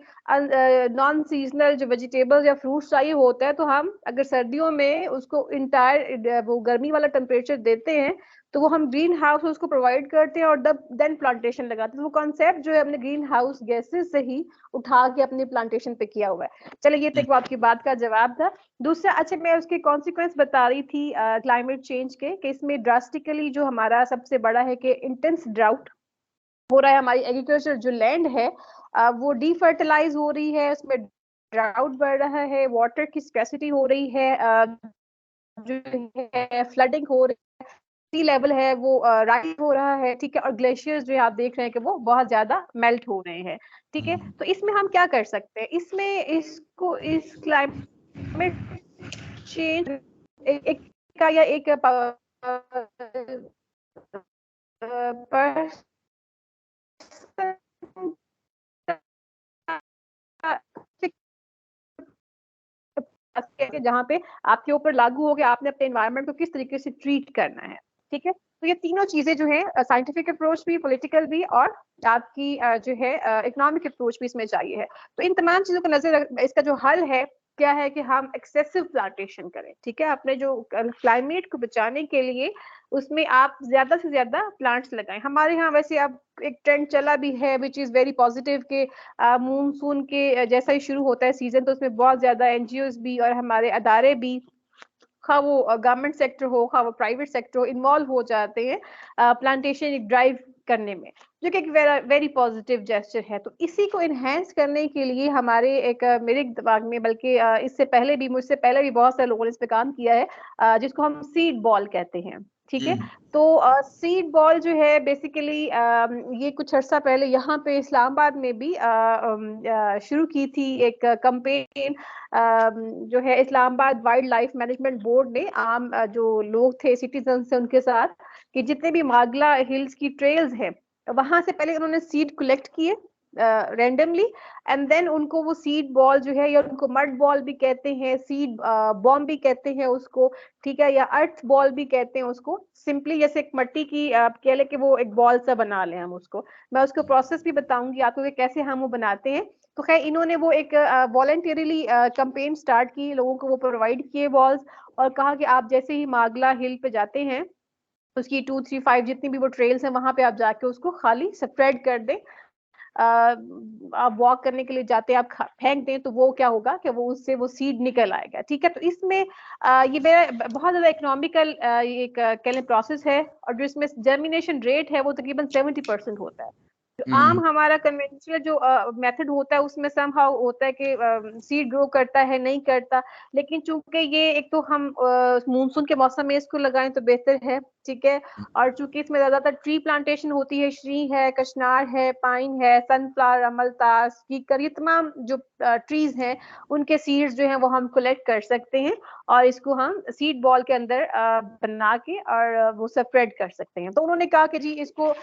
नॉन सीजनल जो वेजिटेबल्स या फ्रूट्स चाहिए होता है, तो हम अगर सर्दियों में उसको इंटायर वो गर्मी वाला टेम्परेचर देते हैं, तो वो हम ग्रीन हाउस उसको प्रोवाइड करते हैं और देन प्लांटेशन लगाते हैं। वो कॉन्सेप्ट जो है हमने ग्रीन हाउस गैसेस से ही उठा के अपने प्लांटेशन पे किया हुआ है। चलिए, ये तो एक आपकी बात का जवाब था। दूसरा, अच्छा मैं उसके कॉन्सिक्वेंस बता रही थी क्लाइमेट चेंज के, कि इसमें ड्रास्टिकली जो हमारा सबसे बड़ा है कि इंटेंस ड्राउट हो रहा है, हमारी एग्रीकल्चर जो लैंड है वो डीफर्टिलाइज हो रही है, उसमें ड्राउट बढ़ रहा है, वाटर की स्कैसिटी हो रही है, जो है फ्लडिंग हो रही है, सी लेवल है वो राइज हो रहा है, ठीक है, और ग्लेशियर्स जो है आप देख रहे हैं कि वो बहुत ज्यादा मेल्ट हो रहे हैं, ठीक है। तो इसमें हम क्या कर सकते हैं, इसमें इसको इस क्लाइमेट चेंज एक का या एक जहाँ पे आपके ऊपर लागू हो गया, आपने अपने एनवायरनमेंट को किस तरीके से ट्रीट करना है, ठीक है। तो ये तीनों चीजें जो है, साइंटिफिक अप्रोच भी, पॉलिटिकल भी, और आपकी जो है इकोनॉमिक अप्रोच भी इसमें चाहिए है। तो इन तमाम चीजों को नजर, इसका जो हल है क्या है कि हम एक्सेसिव प्लांटेशन करें, ठीक है। अपने जो क्लाइमेट को बचाने के लिए उसमें आप ज्यादा से ज्यादा प्लांट्स लगाएं। हमारे यहाँ वैसे अब एक ट्रेंड चला भी है विच इज वेरी पॉजिटिव के मानसून के जैसा ही शुरू होता है सीजन, तो उसमें बहुत ज्यादा एनजीओज भी और हमारे अदारे भी, खा वो गवर्नमेंट सेक्टर हो खा वो प्राइवेट सेक्टर हो, इन्वॉल्व हो जाते हैं प्लांटेशन एक ड्राइव करने में, जो कि एक वेरी पॉजिटिव जेस्चर है। तो इसी को इनहेंस करने के लिए हमारे एक मेरे दिमाग में, बल्कि इससे पहले भी, मुझसे पहले भी बहुत सारे लोगों ने इस पे काम किया है, जिसको हम सीड बॉल कहते हैं, ठीक है। तो सीड बॉल जो है बेसिकली ये कुछ अर्सा पहले यहाँ पे इस्लामाबाद में भी शुरू की थी एक कैंपेन, जो है Islamabad wild life management board ने आम जो लोग थे सिटीजन से उनके साथ, कि जितने भी मागला हिल्स की ट्रेल्स हैं वहां से पहले उन्होंने सीड कलेक्ट किए रैंडमली, एंड देन उनको वो सीड बॉल जो है, या उनको मड बॉल भी कहते हैं, सीड बॉम्ब भी कहते हैं उसको, ठीक है, या अर्थ बॉल भी कहते हैं उसको, सिंपली जैसे एक मट्टी की आप कह ले कि वो एक बॉल सा बना लें हम उसको। मैं उसको प्रोसेस भी बताऊंगी आपको कि कैसे हम वो बनाते हैं। तो खैर इन्होंने वो एक वॉलंटरीली कैंपेन स्टार्ट की, लोगों को वो प्रोवाइड किए बॉल्स, और कहा कि आप जैसे ही मागला हिल पे जाते हैं, उसकी 2, 3, 5 जितनी भी वो ट्रेल्स हैं वहां पे आप जाके उसको खाली स्प्रेड कर दें आप वॉक करने के लिए जाते हैं, आप फेंक दें तो वो क्या होगा कि वो उससे वो सीड निकल आएगा। ठीक है, तो इसमें ये मेरा बहुत ज्यादा इकोनॉमिकल एक कह लें प्रोसेस है, और जो इसमें जर्मिनेशन रेट है वो तकरीबन 70% होता है। जो आम हमारा कन्वेंशनल जो मेथड होता है उसमें समहाउ होता है कि सीड ग्रो करता है, नहीं करता, लेकिन चूंकि ये एक तो हम मानसून के मौसम में इसको लगाएं तो बेहतर है। ठीक है, और चूंकि इसमें ज्यादातर ट्री प्लांटेशन होती है, श्री है, कशनार है, पाइन है, सनफ्लावर, अमलतास, कीकर, ये तमाम जो ट्रीज हैं उनके सीड्स जो हैं वो हम कलेक्ट कर सकते हैं और इसको हम सीड बॉल के अंदर बना के और वो स्प्रेड कर सकते हैं। तो उन्होंने कहा कि जी इसको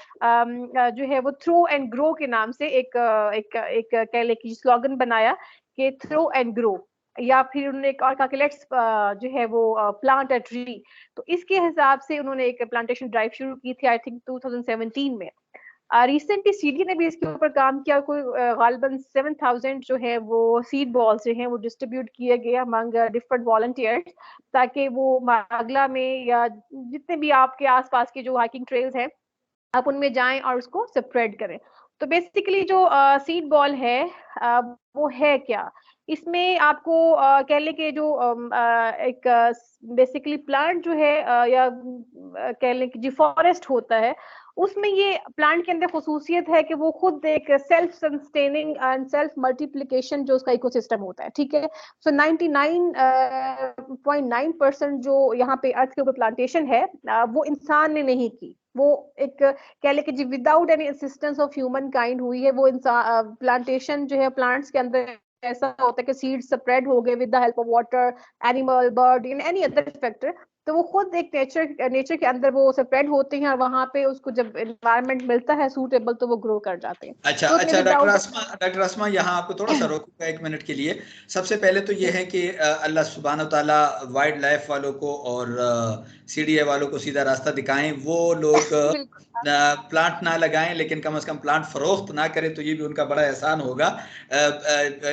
जो है वो थ्रो एंड ग्रो के नाम से एक कह ले कि स्लोगन बनाया कि थ्रो एंड ग्रो, या फिर उन्होंने एक और कहा कि लेट्स जो है वो प्लांट अ ट्री। तो इसके हिसाब से उन्होंने एक प्लांटेशन ड्राइव शुरू की थी आई थिंक 2017 में। रिसेंटली सीडी ने भी इसके ऊपर काम किया, कोई गालिबन 7000 जो है वो सीड बॉल्स जो हैं वो डिस्ट्रीब्यूट किए गए अमंग डिफरेंट वॉलंटियर्स, ताकि वो मागला में या जितने भी आपके आसपास के जो हाइकिंग ट्रेल्स हैं आप उनमें जाएं और उसको स्प्रेड करें। तो बेसिकली जो सीड बॉल है वो है क्या, इसमें आपको कह लें कि जो एक बेसिकली प्लांट जो है या कह लें कि जो फॉरेस्ट होता है उसमें ये प्लांट के अंदर खसूसियत है कि वो खुद एक self sustaining and self multiplication जो उसका इकोसिस्टम होता है। ठीक है, सो 99.9% जो यहाँ पे अर्थ के ऊपर प्लांटेशन है वो इंसान ने नहीं की, वो एक कह ले कि जी without any assistance of human kind हुई है। वो इंसान प्लांटेशन जो है प्लांट्स के अंदर ऐसा होता है कि सीड स्प्रेड हो गए with the help of water, animal, bird, in any other factor, तो वो खुद एक नेचर के अंदर वो स्प्रेड होते हैं और वहां पे उसको जब एनवायरनमेंट मिलता है सूटेबल तो वो ग्रो कर जाते हैं। अच्छा तो अच्छा डॉक्टर आसमा यहाँ आपको थोड़ा सा रोकूंगा 1 मिनट के लिए। सबसे पहले तो ये है कि अल्लाह सुब्हान ताला वाइल्ड लाइफ वालों को और सीडीए वालों को सीधा रास्ता दिखाएं। वो लोग प्लांट ना लगाएं लेकिन कम से कम प्लांट फरोख्त ना करें, तो ये भी उनका बड़ा एहसान होगा।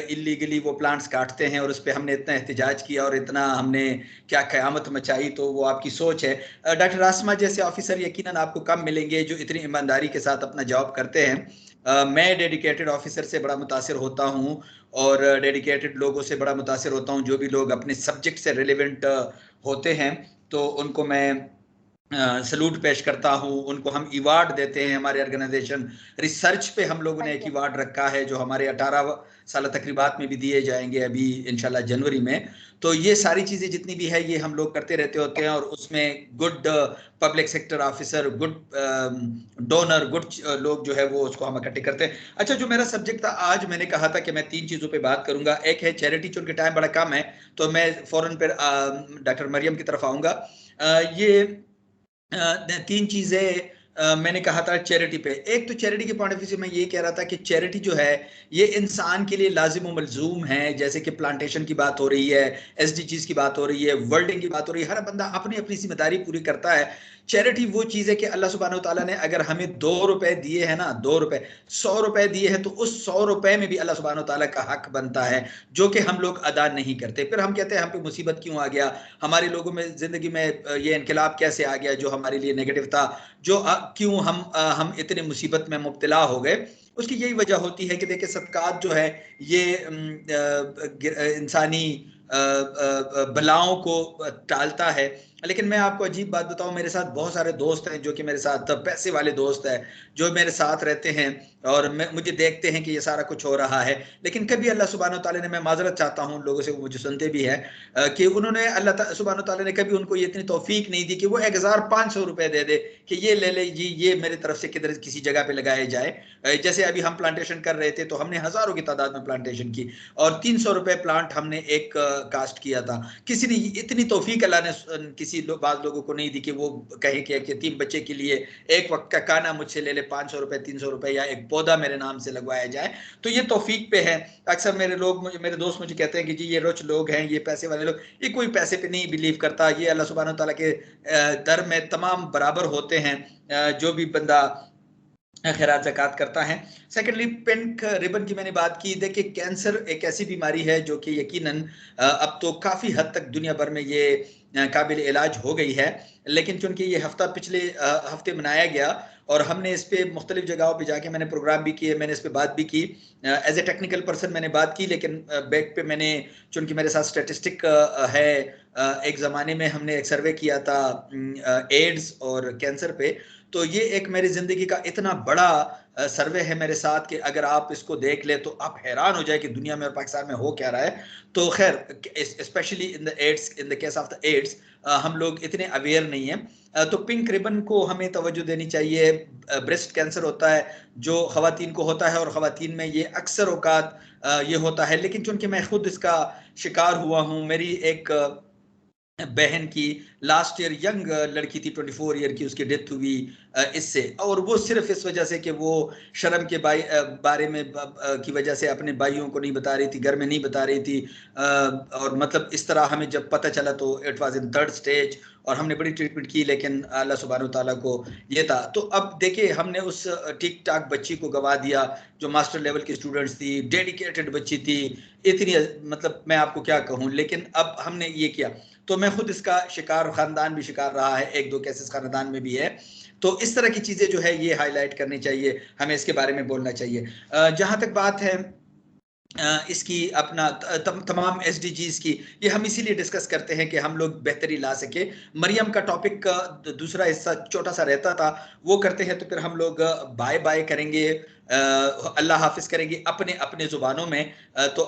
इलीगली वो प्लांट्स काटते हैं और उस पर हमने इतना एहतजाज किया और इतना हमने क्या क़यामत मचाई, तो वो आपकी सोच है। डॉक्टर आसमा जैसे ऑफिसर यकीनन आपको कम मिलेंगे जो इतनी ईमानदारी के साथ अपना जॉब करते हैं। मैं डेडिकेटेड ऑफिसर से बड़ा मुतासिर होता हूँ और डेडिकेटेड लोगों से बड़ा मुतासिर होता हूँ जो भी लोग अपने सब्जेक्ट से रिलेवेंट होते हैं, तो उनको मैं सलूट पेश करता हूँ। उनको हम इवार्ड देते हैं। हमारे ऑर्गेनाइजेशन रिसर्च पे हम लोगों ने एक इवार्ड रखा है जो हमारे 18 साल तकरीबात में भी दिए जाएंगे अभी इंशाल्लाह जनवरी में। तो ये सारी चीज़ें जितनी भी है ये हम लोग करते रहते होते हैं और उसमें good public sector officer, good donor, good लोग जो है वो उसको हम इकट्ठे करते हैं। अच्छा, जो मेरा सब्जेक्ट था आज, मैंने कहा था कि मैं 3 चीज़ों पे बात करूंगा। एक है चैरिटी, चूंकि टाइम बड़ा कम है तो मैं फौरन पर डॉक्टर मरियम की तरफ आऊँगा। ये 3 चीज़ें मैंने कहा था चैरिटी पे। एक तो चैरिटी के पॉइंट ऑफ व्यू से मैं ये कह रहा था कि चैरिटी जो है ये इंसान के लिए लाजिम मलजूम है। जैसे कि प्लांटेशन की बात हो रही है, SDGs की बात हो रही है, वर्ल्डिंग की बात हो रही है, हर बंदा अपनी अपनी जिम्मेदारी पूरी करता है। चैरिटी वो चीज़ है कि अल्लाह सुब्हानहू तआला ने अगर हमें 2 रुपए दिए हैं ना, 2 रुपए, 100 रुपए दिए हैं, तो उस 100 रुपए में भी अल्लाह सुब्हानहू तआला का हक बनता है जो कि हम लोग अदा नहीं करते। फिर हम कहते हैं हम पे मुसीबत क्यों आ गया, हमारे लोगों में ज़िंदगी में ये इनकलाब कैसे आ गया जो हमारे लिए नेगेटिव था, जो क्यों हम इतने मुसीबत में मुब्तला हो गए। उसकी यही वजह होती है कि देखिए सदकात जो है ये इंसानी बलाओं को टालता है। लेकिन मैं आपको अजीब बात बताऊं, मेरे साथ बहुत सारे दोस्त हैं जो कि मेरे साथ पैसे वाले दोस्त हैं जो मेरे साथ रहते हैं और मुझे देखते हैं कि ये सारा कुछ हो रहा है, लेकिन कभी अल्लाह सुब्हानहू तआला ने, मैं माजरत चाहता हूं उन लोगों से, वो मुझे सुनते भी हैं, कि उन्होंने अल्लाह सुब्हानहू तआला ने कभी उनको ये इतनी तौफीक नहीं दी कि वो 1500 रुपए दे दे कि ये ले ले जी, ये मेरे तरफ से किधर किसी जगह पे लगाए जाए। जैसे अभी हम प्लांटेशन कर रहे थे तो हमने हजारों की तादाद में प्लांटेशन की और 300 रुपए प्लांट हमने एक कास्ट किया था। किसी ने इतनी तौफीक अल्लाह ने किसी बाद लोगों को नहीं दी कि वो कहे कि एक यतीम बच्चे के लिए एक वक्त का खाना मुझसे ले ले 500 रुपए, 300 रुपए, या एक पौधा मेरे नाम से लगवाया जाए। तो ये तौफीक पे है। अक्सर मेरे दोस्त मुझे कहते हैं कि जी ये रिच लोग हैं, ये पैसे वाले लोग, ये कोई पैसे पे नहीं बिलीव करता। ये अल्लाह सुब्हानहू तआला के दर में तमाम बराबर होते हैं जो भी बंदा खैरात ज़कात करता है। सेकेंडली, पिंक रिबन की मैंने बात की। देखिए कैंसर एक ऐसी बीमारी है जो कि यकीनन अब तो काफ़ी हद तक दुनिया भर में ये काबिल इलाज हो गई है। लेकिन चूंकि ये हफ्ता पिछले हफ्ते मनाया गया और हमने इस पे मुख्तलिफ जगहों पे जाके मैंने प्रोग्राम भी किए, मैंने इस पे बात भी की, एज ए टेक्निकल पर्सन मैंने बात की, लेकिन बैक पे मैंने, चूंकि मेरे साथ स्टेटिस्टिक है, एक ज़माने में हमने एक सर्वे किया था एड्स और कैंसर पे, तो ये एक मेरी ज़िंदगी का इतना बड़ा सर्वे है मेरे साथ कि अगर आप इसको देख ले तो आप हैरान हो जाए कि दुनिया में और पाकिस्तान में हो क्या रहा है। तो खैर, specially in the AIDS, in the case of the AIDS, हम लोग इतने अवेयर नहीं हैं। तो पिंक रिबन को हमें तवज्जो देनी चाहिए। ब्रेस्ट कैंसर होता है जो ख़वातीन को होता है और ख़वातीन में ये अक्सर औकात ये होता है, लेकिन चूंकि मैं खुद इसका शिकार हुआ हूँ, मेरी एक बहन की लास्ट ईयर यंग लड़की थी 24 ईयर की, उसकी डेथ हुई इससे, और वो सिर्फ इस वजह से कि वो शर्म के बारे में की वजह से अपने भाइयों को नहीं बता रही थी, घर में नहीं बता रही थी, और मतलब इस तरह हमें जब पता चला तो it was in 3rd stage और हमने बड़ी ट्रीटमेंट की, लेकिन अल्लाह सुब्हानहू तआला को ये था। तो अब देखिए, हमने उस ठीक ठाक बच्ची को गवा दिया जो मास्टर लेवल की स्टूडेंट्स थी, डेडिकेटेड बच्ची थी, इतनी, मतलब मैं आपको क्या कहूँ, लेकिन अब हमने ये किया। तो मैं खुद इसका शिकार, खानदान भी शिकार रहा है, 1-2 केसेस खानदान में भी है। तो इस तरह की चीज़ें जो है ये हाईलाइट करनी चाहिए, हमें इसके बारे में बोलना चाहिए। जहाँ तक बात है इसकी अपना तमाम SDGs की, ये हम इसीलिए डिस्कस करते हैं कि हम लोग बेहतरी ला सके। मरियम का टॉपिक का दूसरा हिस्सा छोटा सा रहता था, वो करते हैं तो फिर हम लोग बाय बाय करेंगे, अल्लाह हाफिज करेंगे अपने अपने ज़ुबानों में। तो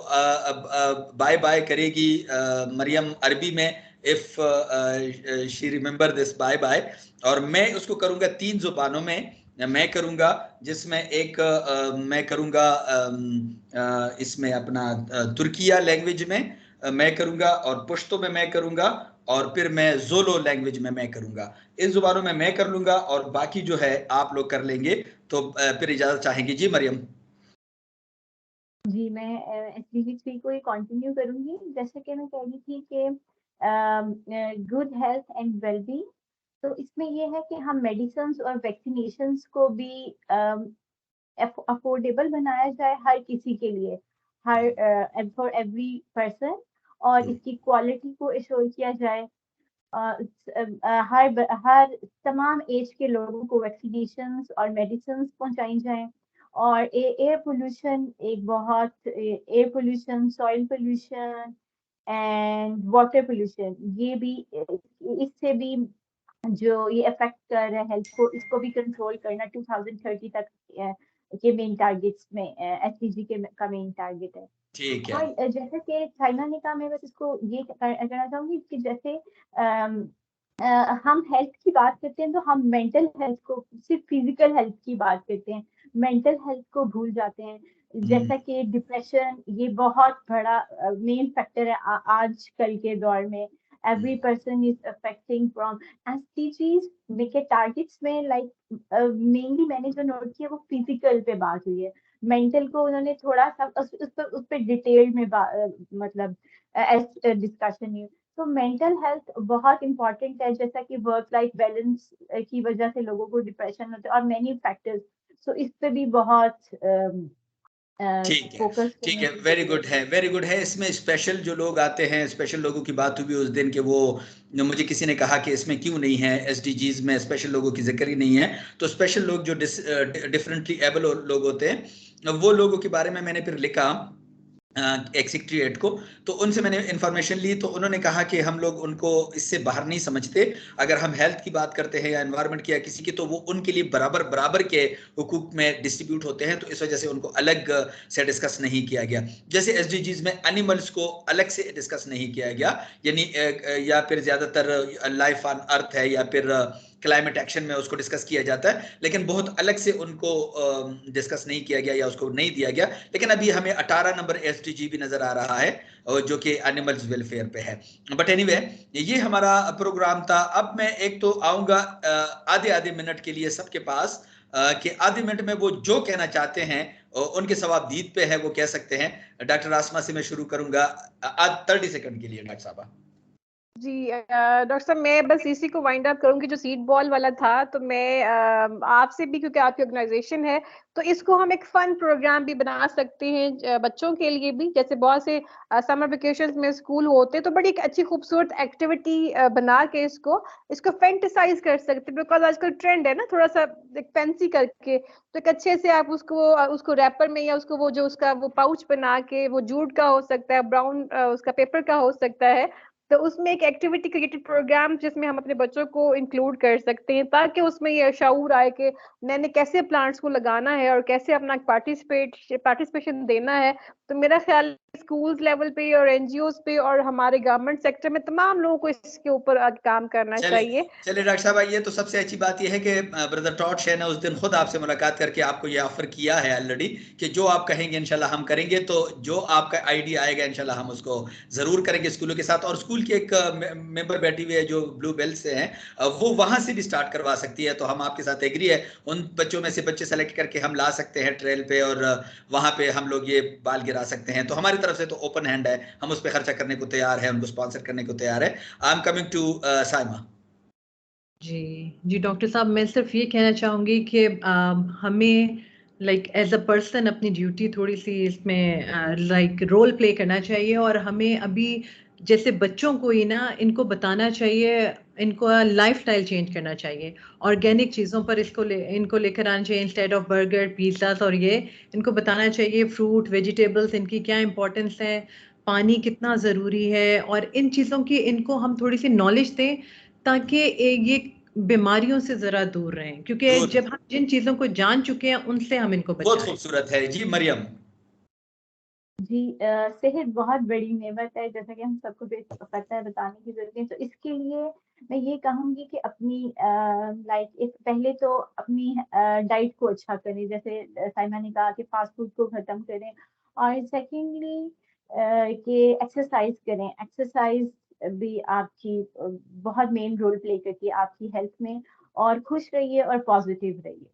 बाय बाय करेगी मरियम अरबी में, if she remember this bye bye, और मैं उसको करूँगा 3 ज़ुबानों में। मैं करूँगा, जिसमें एक मैं करूँगा इसमें अपना तुर्किया लैंग्वेज में मैं करूँगा, और पुश्तो में मैं करूँगा, और फिर मैं जोलो लैंग्वेज में मैं करूँगा। इन ज़ुबानों में मैं कर लूँगा और बाकी जो है आप लोग कर लेंगे। तो फिर इजाज़त चाहेंगे जी मरियम। जी, मैं SDG 3 को ही कंटिन्यू करूँगी। जैसे कि मैं कह रही थी कि गुड हेल्थ एंड वेलबींग, तो इसमें ये है कि हम मेडिसिन्स और वैक्सीनेशंस को भी अफोर्डेबल बनाया जाए हर किसी के लिए, हर फॉर एवरी पर्सन, और इसकी क्वालिटी को एश्योर किया जाए। हर तमाम एज के लोगों को वैक्सीनेशंस और मेडिसिन्स पहुंचाई जाएं। और एयर पोल्यूशन, एक बहुत air pollution, soil pollution and water pollution, ये भी इससे भी जो ये अफेक्ट कर रहा है हेल्थ को, इसको भी कंट्रोल करना 2030 तक के मेन टारगेट्स में SDG का मेन टारगेट है। ठीक है। और जैसे कि चाइना ने कहा, मैं बस इसको ये कहना चाहूंगी कि जैसे हम हेल्थ की बात करते हैं तो हम मेंटल हेल्थ को, सिर्फ फिजिकल हेल्थ की बात करते हैं, मेंटल हेल्थ को भूल जाते हैं। जैसा कि डिप्रेशन, ये बहुत बड़ा मेन फैक्टर है आजकल के दौर में। Every person is affecting from SDGs के टारगेट्स में, लाइक मेनली मैंने जो नोट किया वो फिजिकल पे बात हुई है। मेंटल को उन्होंने थोड़ा सा उस पर डिटेल में मतलब डिस्कशन हुई। तो मेंटल हेल्थ बहुत इंपॉर्टेंट है, जैसा कि वर्क लाइफ बैलेंस की वजह से लोगों को डिप्रेशन होता है और मेनी फैक्टर्स। सो इस पे भी बहुत ठीक है, फोकस ठीक है, करने की वेरी गुड जरूरत है, वेरी गुड है। इसमें स्पेशल जो लोग आते हैं, स्पेशल लोगों की बात हुई उस दिन के, वो मुझे किसी ने कहा कि इसमें क्यों नहीं है, SDGs में स्पेशल लोगों की जिक्र ही नहीं है। तो स्पेशल लोग जो डिफरेंटली एबल लोग होते हैं, वो लोगों के बारे में मैंने फिर लिखा एक सेक्रेटरीट को, तो उनसे मैंने इन्फॉर्मेशन ली, तो उन्होंने कहा कि हम लोग उनको इससे बाहर नहीं समझते। अगर हम हेल्थ की बात करते हैं या एनवायरनमेंट की या किसी की, तो वो उनके लिए बराबर बराबर के हुकूक में डिस्ट्रीब्यूट होते हैं, तो इस वजह से उनको अलग से डिस्कस नहीं किया गया। जैसे SDGs में एनिमल्स को अलग से डिस्कस नहीं किया गया, यानी या फिर ज़्यादातर लाइफ ऑन अर्थ है या फिर क्लाइमेट एक्शन में उसको डिस्कस किया जाता है, लेकिन बहुत अलग से उनको डिस्कस नहीं किया गया या उसको नहीं दिया गया। लेकिन अभी हमें 18 नंबर SDG भी नजर आ रहा है जो कि एनिमल्स वेलफेयर पे है। बट एनीवे, ये हमारा प्रोग्राम था। अब मैं एक तो आऊंगा आधे आधे मिनट के लिए सबके पास, कि आधे मिनट में वो जो कहना चाहते हैं उनके सवाब दीद पे है, वो कह सकते हैं। डॉक्टर आसमा से मैं शुरू करूंगा 30 सेकंड के लिए। डॉक्टर साहब। जी डॉक्टर साहब, मैं बस इसी को वाइंड अप करूंगी जो सीड बॉल वाला था। तो मैं आपसे भी, क्योंकि आपकी ऑर्गेनाइजेशन है, तो इसको हम एक फन प्रोग्राम भी बना सकते हैं बच्चों के लिए भी। जैसे बहुत से समर वेकेशंस में स्कूल होते हैं, तो बड़ी एक अच्छी खूबसूरत एक्टिविटी बना के इसको फैंटेसाइज कर सकते हैं। बिकॉज आजकल ट्रेंड है ना थोड़ा सा एक फैंसी करके, तो एक अच्छे से आप उसको रैपर में, या उसको वो जो उसका वो पाउच बना के, वो जूट का हो सकता है, ब्राउन उसका पेपर का हो सकता है, तो उसमें एक एक्टिविटी क्रिएटेड प्रोग्राम जिसमें हम अपने बच्चों को इंक्लूड कर सकते हैं, ताकि उसमें ये शऊर आए कि मैंने कैसे प्लांट्स को लगाना है और कैसे अपना पार्टिसिपेशन देना है। तो मेरा ख्याल स्कूल्स लेवल पे और एनजीओज पे और हमारे गवर्नमेंट सेक्टर में तमाम लोगों को इसके ऊपर काम करना चले चाहिए। चले डॉक्टर साहब, ये तो सबसे अच्छी बात यह है कि ब्रदर टॉड शे ने उस दिन खुद आपसे मुलाकात करके आपको ये ऑफर किया है ऑलरेडी कि जो आप कहेंगे इंशाल्लाह हम करेंगे। तो जो आपका आइडिया आएगा इंशाल्लाह हम उसको जरूर करेंगे स्कूलों के साथ। और स्कूल की एक मेंबर बैठी हुई है जो ब्लू बेल से हैं, वो वहां से भी स्टार्ट करवा सकती है। तो हम आपके साथ एग्री है, उन बच्चों में से बच्चे सेलेक्ट करके हम ला सकते हैं ट्रेल पे, और वहां पे हम लोग ये बाल गिरा सकते हैं। तो हमारी तरफ से तो ओपन हैंड है, हम उस पर खर्चा करने को तैयार है, उनको स्पॉन्सर करने को तैयार है। I am coming to Saima. जी जी डॉक्टर साहब, मैं सिर्फ ये कहना चाहूँगी कि हमें लाइक एज अ पर्सन अपनी ड्यूटी थोड़ी सी इसमें लाइक रोल प्ले करना चाहिए। और हमें अभी जैसे बच्चों को ही ना इनको बताना चाहिए, इनको लाइफस्टाइल चेंज करना चाहिए, ऑर्गेनिक चीज़ों पर इनको लेकर आना चाहिए इंस्टेड ऑफ बर्गर पिज़्ज़ास। और ये इनको बताना चाहिए फ्रूट वेजिटेबल्स इनकी क्या इंपॉर्टेंस है, पानी कितना ज़रूरी है, और इन चीज़ों की इनको हम थोड़ी सी नॉलेज दें, ताकि ये बीमारियों से जरा दूर रहें। क्योंकि दूर, जब हम जिन चीजों को जान चुके हैं उनसे हम इनको बहुत बचाएं। खूबसूरत है जी। मरियम। जी सेहत बहुत बड़ी नेमत है, जैसा कि हम सबको पता है, बताने की जरूरत नहीं। तो इसके लिए मैं ये कहूंगी कि अपनी लाइक पहले तो अपनी डाइट को अच्छा करें, जैसे साइमा ने कहा कि फास्ट फूड को खत्म करें। और सेकेंडली कि एक्सरसाइज करें। एक्सरसाइज भी आपकी बहुत मेन रोल प्ले करती है आपकी हेल्थ में। और खुश रहिए और पॉजिटिव रहिए।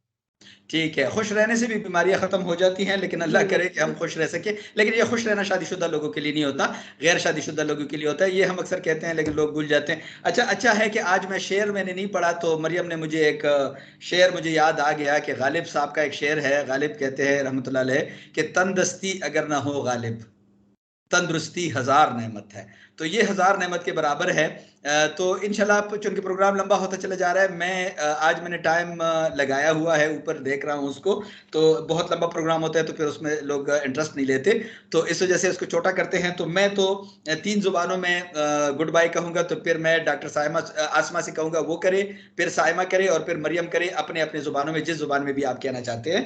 ठीक है, खुश रहने से भी बीमारियां खत्म हो जाती हैं, लेकिन अल्लाह करे कि हम खुश रह सके। लेकिन ये खुश रहना शादीशुदा लोगों के लिए नहीं होता, गैर शादीशुदा लोगों के लिए होता है। ये हम अक्सर कहते हैं लेकिन लोग भूल जाते हैं। अच्छा है कि आज मैं शेर मैंने नहीं पढ़ा, तो मरियम ने मुझे एक शेर मुझे याद आ गया कि गालिब साहब का एक शेर है। गालिब कहते हैं रहमतुल्लाह अलैह कि तंदुरुस्ती अगर ना हो गालिब, तंदुरुस्ती हजार नेमत है। तो ये हजार नेमत के बराबर है। तो इंशाल्लाह चूंकि प्रोग्राम लंबा होता चला जा रहा है, मैं आज मैंने टाइम लगाया हुआ है, ऊपर देख रहा हूँ उसको। तो बहुत लंबा प्रोग्राम होता है तो फिर उसमें लोग इंटरेस्ट नहीं लेते, तो इस वजह से उसको छोटा करते हैं। तो मैं तो 3 जुबानों में गुड बाय कहूँगा। तो फिर मैं डॉक्टर साइमा आसमा से कहूँगा वो करे, फिर साइमा करे, और फिर मरियम करे अपने अपने जुबानों में, जिस जुबान में भी आप कहना चाहते हैं।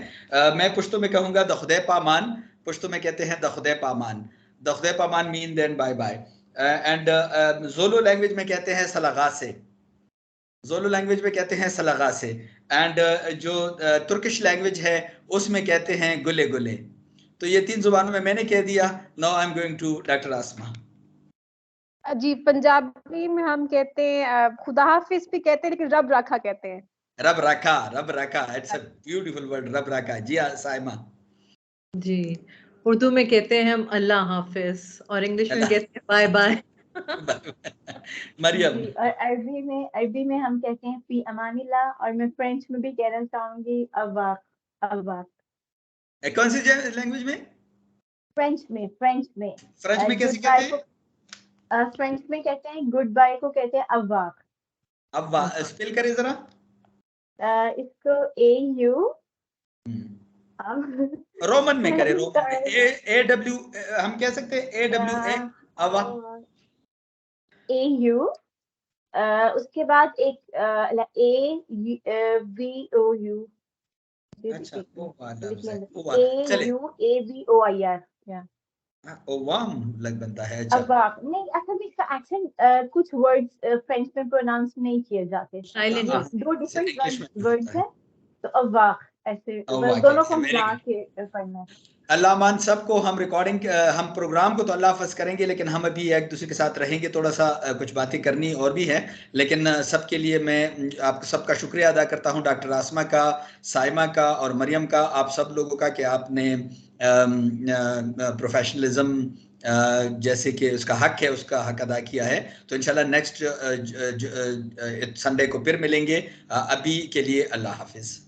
मैं पुश्तो में कहूँगा द खुदे पामान। पुश्तो में कहते हैं द खुदे पामान। द खुदे पामान mean then bye bye. And जोलो लैंग्वेज में कहते हैं सलागा से। जोलो लैंग्वेज में कहते हैं सलागा से। एंड जो तुर्किश लैंग्वेज है उसमें कहते हैं गुले गुले। तो ये 3 जुबानों में मैंने कह दिया। Now I am going to doctor Asma. जी, पंजाबी में हम कहते हैं खुदा हाफिज भी कहते हैं, लेकिन रब राखा कहते हैं। रब रखा, रब रखा, इट्स अ ब्यूटीफुल वर्ड, रब रखा जी। साइमा। जी, उर्दू में कहते हैं हम अल्लाह हाफिज, और इंग्लिश में कहते हैं बाय बाय। मरियम। जी, और अरबी में हम कहते हैं फी अमानिल्लाह। और मैं फ्रेंच में भी कहना चाहूंगी अवाक। अवाक कौन सी लैंग्वेज में? फ्रेंच में फ्रेंच में कैसे गुड कहते बाय हैं? को फ्रेंच में कहते हैं गुड बाय को कहते हैं अवाक। अब स्पेल करें जरा। इसको AU रोमन में करें, रोमन में AW, हम कह सकते हैं AWA। अवा। AU उसके बाद एक AVOU अच्छा, वो वाला लिख है, लेंगे। वो वाला चले। AUAVOIR या ओवाम लग बनता है। अच्छा, अवाक नहीं, असल में इसका एक्सेंट कुछ वर्ड्स फ्रेंच में प्रोनाउंस नहीं किए जाते। साइलेंट ये होते दो डिफरेंट इंग्लिश में वर्ड्स होता है। हैं। तो अवाक ऐसे बस ओवा दोनों कहते को हैं, वेरी मिला गुड। के पढ़ना है। अल्लाह मान सबको। हम रिकॉर्डिंग हम प्रोग्राम को तो अल्लाह हाफ़िज़ करेंगे, लेकिन हम अभी एक दूसरे के साथ रहेंगे। थोड़ा सा कुछ बातें करनी और भी है, लेकिन सबके लिए मैं आप सबका शुक्रिया अदा करता हूं, डॉक्टर आसमा का, साइमा का और मरियम का, आप सब लोगों का, कि आपने प्रोफेशनलिज्म जैसे कि उसका हक है, उसका हक अदा किया है। तो इंशाल्लाह नेक्स्ट संडे को फिर मिलेंगे। अभी के लिए अल्लाह हाफिज़।